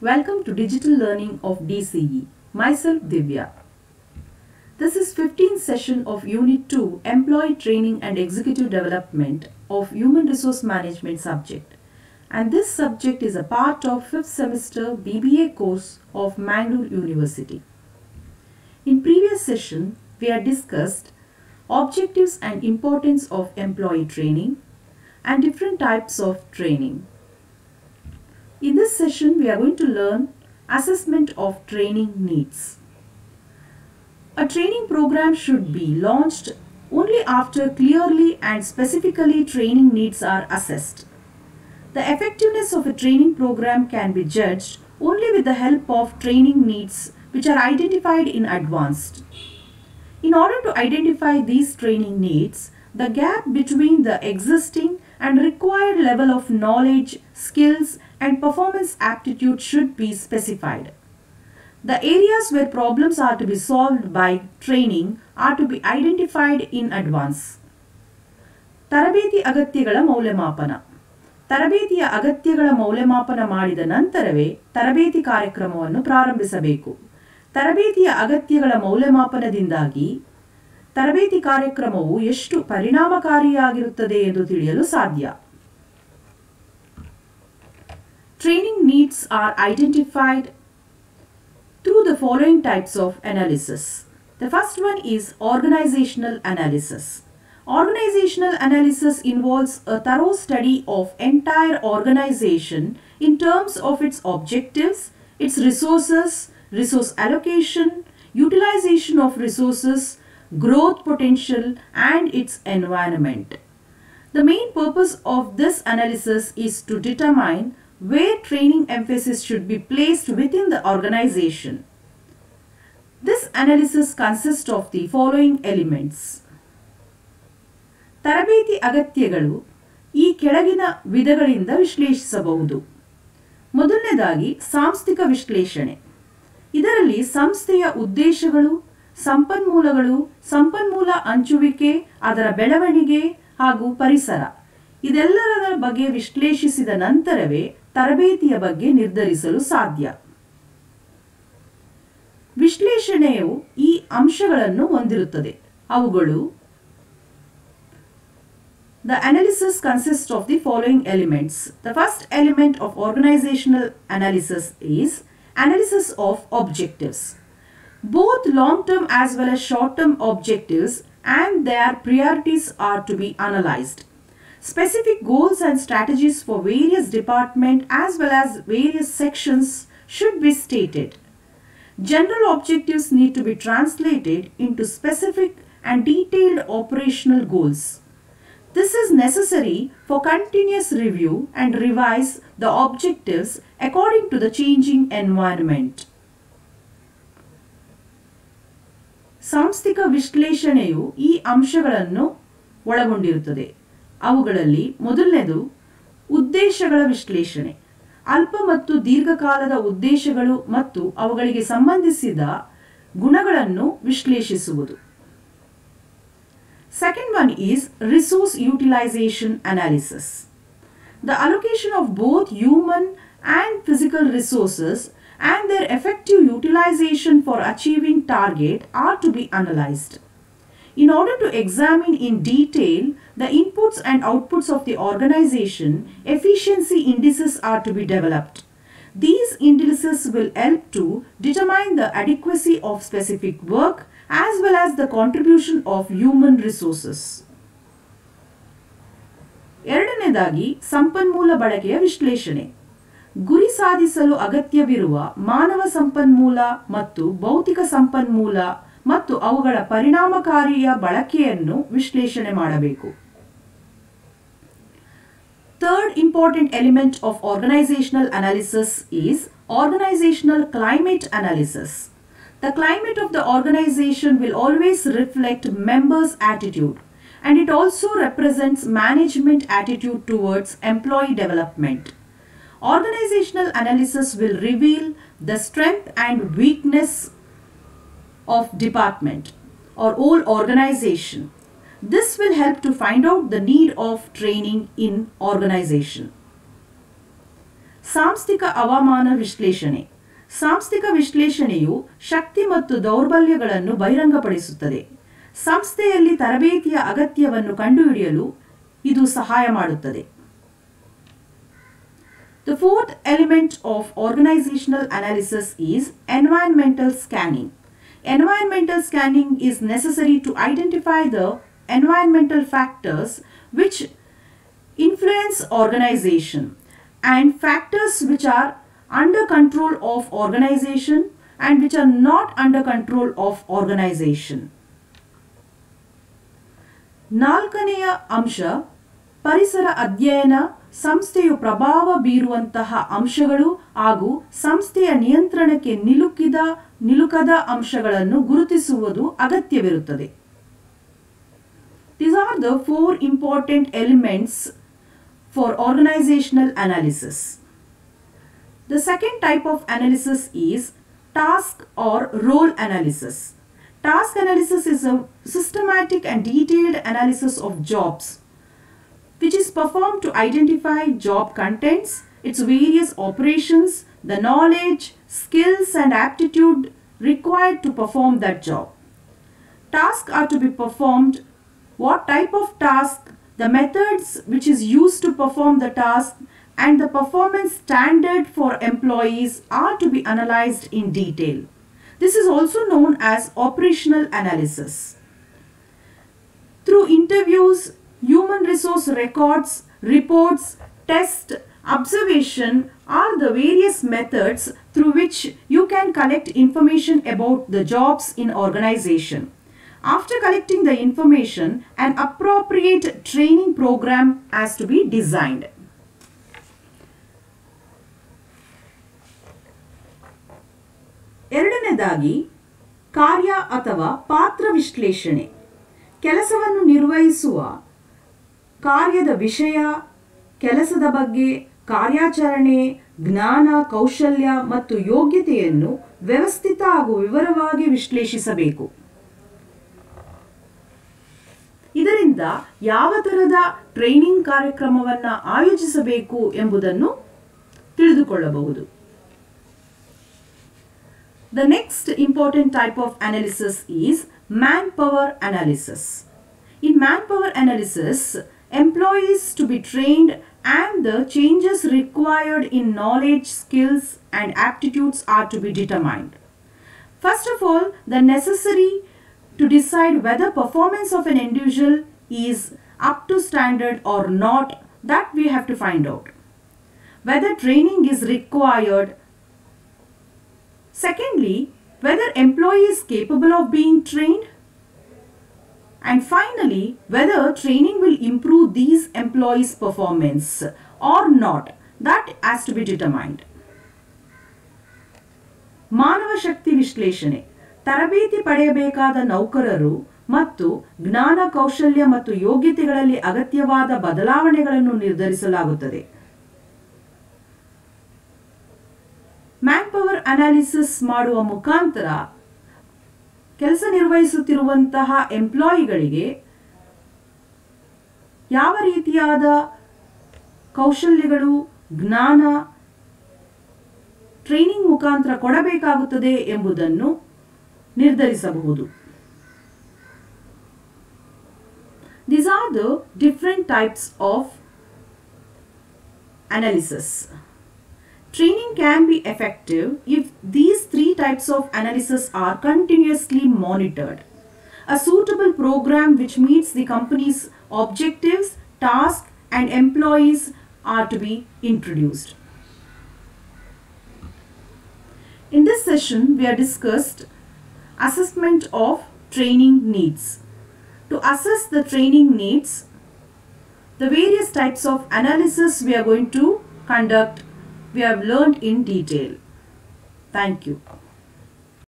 Welcome to Digital Learning of DCE. Myself Divya. This is 15th session of Unit 2 Employee Training and Executive Development of Human Resource Management subject. And this subject is a part of 5th semester BBA course of Mangalore University. In previous session, we had discussed objectives and importance of employee training and different types of training. In this session, we are going to learn assessment of training needs. A training program should be launched only after clearly and specifically training needs are assessed. The effectiveness of a training program can be judged only with the help of training needs which are identified in advance. In order to identify these training needs, the gap between the existing and required level of knowledge, skills, and performance aptitude should be specified. The areas where problems are to be solved by training are to be identified in advance. ತರಬೇತಿ ಅಗತ್ಯಗಳ ಮೌಲ್ಯಮಾಪನ. ತರಬೇತಿಯ ಅಗತ್ಯಗಳ ಮೌಲ್ಯಮಾಪನ ಮಾಡಿದ ನಂತರವೇ ತರಬೇತಿ ಕಾರ್ಯಕ್ರಮವನ್ನು ಪ್ರಾರಂಭಿಸಬೇಕು. ತರಬೇತಿಯ ಅಗತ್ಯಗಳ ಮೌಲ್ಯಮಾಪನದಿಂದಾಗಿ ತರಬೇತಿ ಕಾರ್ಯಕ್ರಮವು ಎಷ್ಟು ಪರಿಣಾಮಕಾರಿಯಾಗಿರುತ್ತದೆ ಎಂದು ತಿಳಿಯಲು ಸಾಧ್ಯ. Training needs are identified through the following types of analysis. The first one is organizational analysis. Organizational analysis involves a thorough study of entire organization in terms of its objectives, its resources, resource allocation, utilization of resources, growth potential, and its environment. The main purpose of this analysis is to determine where training emphasis should be placed within the organization. This analysis consists of the following elements. ತರಬೇತಿ ಅಗತ್ಯಗಳು ಈ ಕೆಳಗಿನ ವಿಧಗಳಿಂದ ವಿಶ್ಲೇಷಿಸಬಹುದು. ಮೊದಲನೇದಾಗಿ ಸಾಂಸ್ಥಿಕ ವಿಶ್ಲೇಷಣೆ. ಇದರಲ್ಲಿ ಸಂಸ್ಥೆಯ ಉದ್ದೇಶಗಳು, ಸಂಪನ್ಮೂಲಗಳು, ಸಂಪನ್ಮೂಲ ಹಂಚುವಿಕೆ, ಅದರ ಬೆಳವಣಿಗೆ ಹಾಗೂ ಪರಿಸರ ಇದೆಲ್ಲದರ ಬಗ್ಗೆ ವಿಶ್ಲೇಷಿಸಿದ ನಂತರವೇ ತರಬೇತಿಯ ಬಗ್ಗೆ ನಿರ್ಧರಿಸಲು ಸಾಧ್ಯ. ವಿಶ್ಲೇಷಣೆಯು ಈ ಅಂಶಗಳನ್ನು ಹೊಂದಿರುತ್ತದೆ. ಅವುಗಳು The analysis consists of the following elements. The first element of organizational analysis is analysis of objectives. Both long-term as well as short-term objectives and their priorities are to be analyzed. Specific goals and strategies for various departments as well as various sections should be stated. General objectives need to be translated into specific and detailed operational goals. This is necessary for continuous review and revise the objectives according to the changing environment. ಸಾಂಸ್ಥಿಕ ವಿಶ್ಲೇಷಣೆಯು ಈ ಅಂಶಗಳನ್ನು ಒಳಗೊಂಡಿರುತ್ತದೆ. ಅವುಗಳಲ್ಲಿ ಮೊದಲನೇದು ಉದ್ದೇಶಗಳ ವಿಶ್ಲೇಷಣೆ. ಅಲ್ಪ ಮತ್ತು ದೀರ್ಘಕಾಲದ ಉದ್ದೇಶಗಳು ಮತ್ತು ಅವುಗಳಿಗೆ ಸಂಬಂಧಿಸಿದ ಗುಣಗಳನ್ನು ವಿಶ್ಲೇಷಿಸುವುದು. Second one is resource utilization analysis. The allocation of both human and physical resources and their effective utilization for achieving target are to be analyzed. In order to examine in detail the inputs and outputs of the organization, efficiency indices are to be developed. These indices will help to determine the adequacy of specific work as well as the contribution of human resources. ಎರಡನೇದಾಗಿ ಸಂಪನ್ಮೂಲ ಬಳಕೆಯ ವಿಶ್ಲೇಷಣೆ. ಗುರಿ ಸಾಧಿಸಲು ಅಗತ್ಯವಿರುವ ಮಾನವ ಸಂಪನ್ಮೂಲ ಮತ್ತು ಭೌತಿಕ ಸಂಪನ್ಮೂಲ ಮತ್ತು ಅವುಗಳ ಪರಿಣಾಮಕಾರಿಯ ಬಳಕೆಯನ್ನು ವಿಶ್ಲೇಷಣೆ ಮಾಡಬೇಕು. Third important element of organizational analysis is organizational climate analysis. The climate of the organization will always reflect members' attitude, and it also represents management attitude towards employee development. Organizational analysis will reveal the strength and weakness of department or whole organization. This will help to find out the need of training in organization. ಸಾಂಸ್ಥಿಕ ಹವಾಮಾನ ವಿಶ್ಲೇಷಣೆ. ಸಾಂಸ್ಥಿಕ ವಿಶ್ಲೇಷಣೆಯು ಶಕ್ತಿ ಮತ್ತು ದೌರ್ಬಲ್ಯಗಳನ್ನು ಬಹಿರಂಗಪಡಿಸುತ್ತದೆ. ಸಂಸ್ಥೆಯಲ್ಲಿ ತರಬೇತಿಯ ಅಗತ್ಯವನ್ನು ಕಂಡುಹಿಡಿಯಲು ಇದು ಸಹಾಯ ಮಾಡುತ್ತದೆ. The fourth element of organizational analysis is environmental scanning. Environmental scanning is necessary to identify the environmental factors which influence organization and factors which are under control of organization and which are not under control of organization. ನಾಲ್ಕನೆಯ ಅಂಶ ಪರಿಸರ ಅಧ್ಯಯನ. ಸಂಸ್ಥೆಯು ಪ್ರಭಾವ ಬೀರುವಂತಹ ಅಂಶಗಳು ಹಾಗೂ ಸಂಸ್ಥೆಯ ನಿಯಂತ್ರಣಕ್ಕೆ ನಿಲುಕದ ಅಂಶಗಳನ್ನು ಗುರುತಿಸುವುದು ಅಗತ್ಯವಿರುತ್ತದೆ. These are the four important elements for organizational analysis. The second type of analysis is task or role analysis. Task analysis is a systematic and detailed analysis of jobs, which is performed to identify job contents, its various operations, the knowledge, skills and aptitude required to perform that job. Tasks are to be performed, what type of task, the methods which is used to perform the task, and the performance standard for employees are to be analyzed in detail. This is also known as operational analysis. Through interviews, human resource records, reports, tests, observation are the various methods through which you can collect information about the jobs in organization. After collecting the information, an appropriate training program has to be designed. ಎರಡನೇದಾಗಿ ಕಾರ್ಯ ಅಥವಾ ಪಾತ್ರ ವಿಶ್ಲೇಷಣೆ. ಕೆಲಸವನ್ನು ನಿರ್ವಹಿಸುವ ಕಾರ್ಯದ ವಿಷಯ, ಕೆಲಸದ ಬಗ್ಗೆ, ಕಾರ್ಯಾಚರಣೆ, ಜ್ಞಾನ, ಕೌಶಲ್ಯ ಮತ್ತು ಯೋಗ್ಯತೆಯನ್ನು ವ್ಯವಸ್ಥಿತ ಹಾಗೂ ವಿವರವಾಗಿ ವಿಶ್ಲೇಷಿಸಬೇಕು. ಇದರಿಂದ ಯಾವ ತರಹದ ಟ್ರೈನಿಂಗ್ ಕಾರ್ಯಕ್ರಮವನ್ನು ಆಯೋಜಿಸಬೇಕು ಎಂಬುದನ್ನು ತಿಳಿದುಕೊಳ್ಳಬಹುದು. The next important type of analysis is manpower analysis. In manpower analysis, employees to be trained and the changes required in knowledge, skills and aptitudes are to be determined. First of all, the necessary to decide whether performance of an individual is up to standard or not, that we have to find out. Whether training is required. Secondly, whether employee is capable of being trained. And finally, whether training will improve these employees' performance or not, that has to be determined. ಮಾನವ ಶಕ್ತಿ ವಿಶ್ಲೇಷಣೆ. ತರಬೇತಿ ಪಡೆಯಬೇಕಾದ ನೌಕರರು ಮತ್ತು ಜ್ಞಾನ, ಕೌಶಲ್ಯ ಮತ್ತು ಯೋಗ್ಯತೆಗಳಲ್ಲಿ ಅಗತ್ಯವಾದ ಬದಲಾವಣೆಗಳನ್ನು ನಿರ್ಧರಿಸಲಾಗುತ್ತದೆ. ಮ್ಯಾನ್ಪವರ್ ಅನಾಲಿಸಿಸ್ ಮಾಡುವ ಮುಖಾಂತರ ಕೆಲಸ ನಿರ್ವಹಿಸುತ್ತಿರುವಂತಹ ಎಂಪ್ಲಾಯಿಗಳಿಗೆ ಯಾವ ರೀತಿಯಾದ ಕೌಶಲ್ಯಗಳು, ಜ್ಞಾನ ಟ್ರೈನಿಂಗ್ ಮುಖಾಂತರ ಕೊಡಬೇಕಾಗುತ್ತದೆ ಎಂಬುದನ್ನು ನಿರ್ಧರಿಸಬಹುದು. These are the different types of analysis. Training can be effective if these three types of analysis are continuously monitored. A suitable program which meets the company's objectives, tasks, and employees are to be introduced. In this session, we have discussed assessment of training needs. To assess the training needs, the various types of analysis we are going to conduct, we have learned in detail. Thank you.